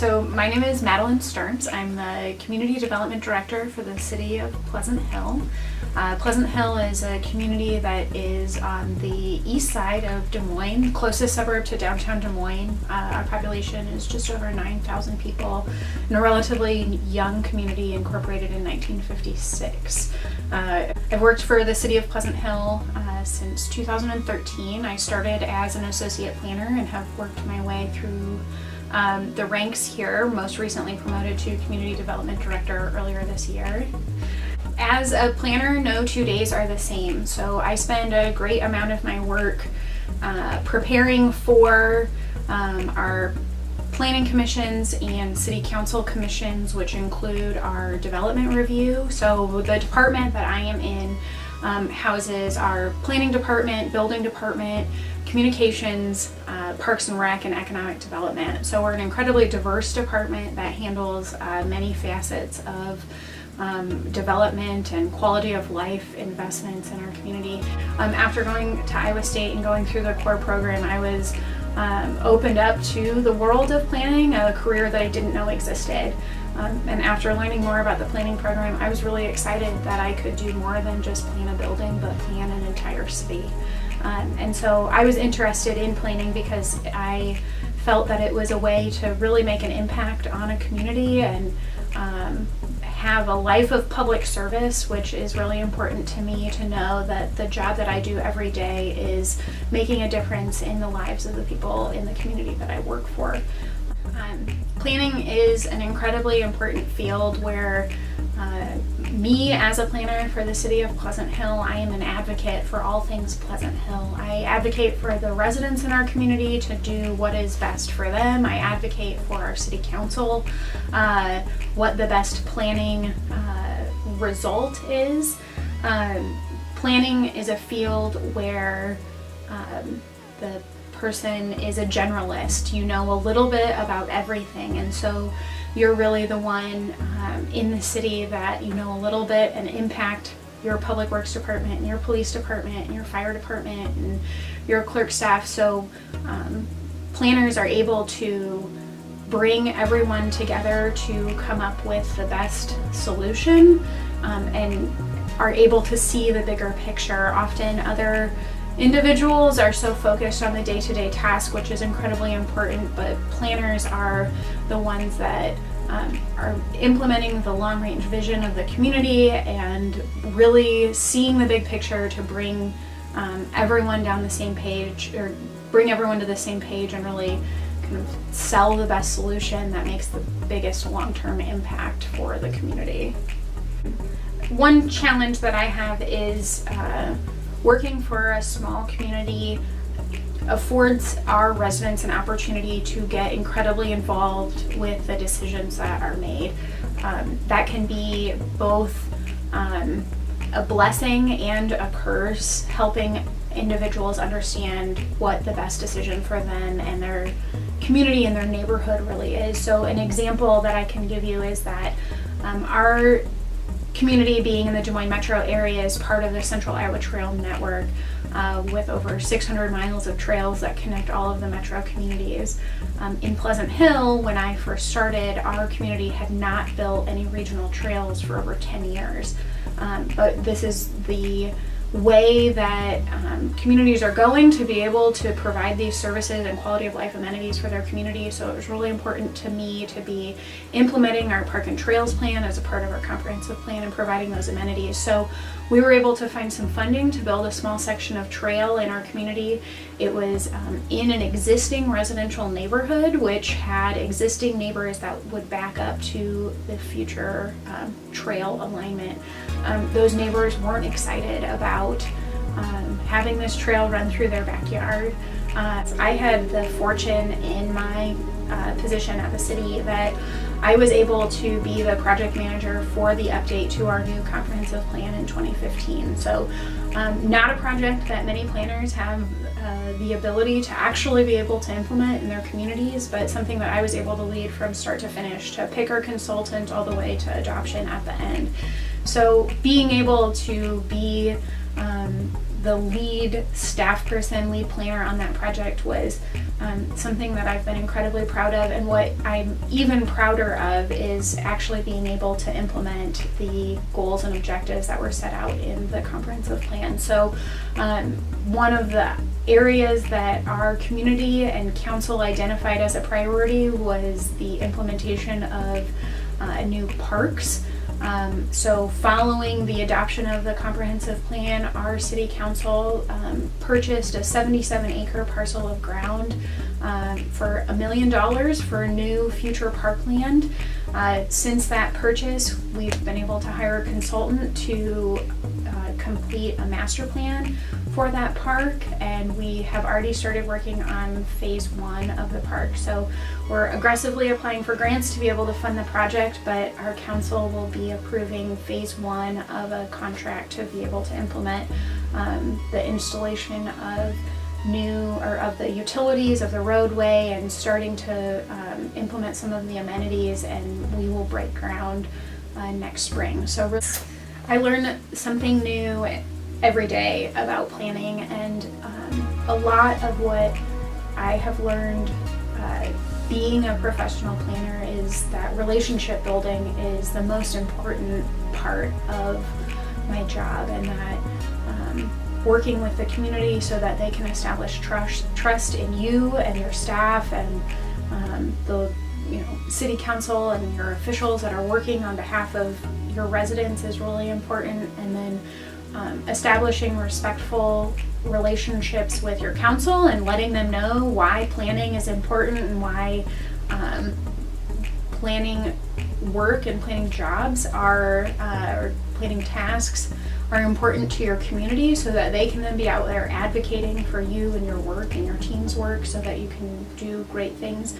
So my name is Madeline Stearns. I'm the Community Development Director for the City of Pleasant Hill. Pleasant Hill is a community that is on the east side of Des Moines, closest suburb to downtown Des Moines. Our population is just over 9,000 people in a relatively young community incorporated in 1956. I've worked for the City of Pleasant Hill since 2013. I started as an associate planner and have worked my way through the ranks here, most recently promoted to Community Development Director earlier this year. As a planner, no 2 days are the same, so I spend a great amount of my work preparing for our planning commissions and city council commissions, which include our development review. So the department that I am in houses our planning department, building department, communications, parks and rec, and economic development. So we're an incredibly diverse department that handles many facets of development and quality of life investments in our community. After going to Iowa State and going through the core program, I was opened up to the world of planning, a career that I didn't know existed. And after learning more about the planning program, I was really excited that I could do more than just plan a building, but plan an entire city. And so I was interested in planning because I felt that it was a way to really make an impact on a community and have a life of public service, which is really important to me, to know that the job that I do every day is making a difference in the lives of the people in the community that I work for. Planning is an incredibly important field where me as a planner for the City of Pleasant Hill, I am an advocate for all things Pleasant Hill. I advocate for the residents in our community to do what is best for them. I advocate for our city council, what the best planning result is. Planning is a field where the person is a generalist. You know a little bit about everything, and so you're really the one in the city that you know a little bit and impact your public works department and your police department and your fire department and your clerk staff. So planners are able to bring everyone together to come up with the best solution and are able to see the bigger picture. Often other individuals are so focused on the day-to-day task, which is incredibly important, but planners are the ones that are implementing the long-range vision of the community and really seeing the big picture to bring everyone down the same page, or bring everyone to the same page and really kind of sell the best solution that makes the biggest long-term impact for the community. One challenge that I have is working for a small community affords our residents an opportunity to get incredibly involved with the decisions that are made. That can be both a blessing and a curse, helping individuals understand what the best decision for them and their community and their neighborhood really is. So an example that I can give you is that our community, being in the Des Moines metro area, is part of the Central Iowa Trail Network with over 600 miles of trails that connect all of the metro communities. In Pleasant Hill, when I first started, our community had not built any regional trails for over 10 years. But this is the way that communities are going to be able to provide these services and quality of life amenities for their community. So it was really important to me to be implementing our park and trails plan as a part of our comprehensive plan and providing those amenities. So we were able to find some funding to build a small section of trail in our community. It was in an existing residential neighborhood, which had existing neighbors that would back up to the future trail alignment. Those neighbors weren't excited about having this trail run through their backyard. I had the fortune in my position at the city that I was able to be the project manager for the update to our new comprehensive plan in 2015. So not a project that many planners have the ability to actually be able to implement in their communities, but something that I was able to lead from start to finish, to pick our consultant all the way to adoption at the end. So being able to be the lead staff person, lead planner on that project was something that I've been incredibly proud of, and what I'm even prouder of is actually being able to implement the goals and objectives that were set out in the comprehensive plan. So one of the areas that our community and council identified as a priority was the implementation of new parks. So following the adoption of the comprehensive plan, our city council purchased a 77-acre parcel of ground for $1 million for new future parkland. Since that purchase, we've been able to hire a consultant to complete a master plan for that park, and we have already started working on phase 1 of the park. So we're aggressively applying for grants to be able to fund the project, but our council will be approving phase 1 of a contract to be able to implement the installation of of the utilities of the roadway, and starting to implement some of the amenities, and we will break ground next spring. So I learn something new every day about planning, and a lot of what I have learned being a professional planner is that relationship building is the most important part of my job, and that working with the community so that they can establish trust in you and your staff and the city council and your officials that are working on behalf of your residents is really important. And then establishing respectful relationships with your council and letting them know why planning is important and why planning work and planning jobs or planning tasks are important to your community, so that they can then be out there advocating for you and your work and your team's work so that you can do great things.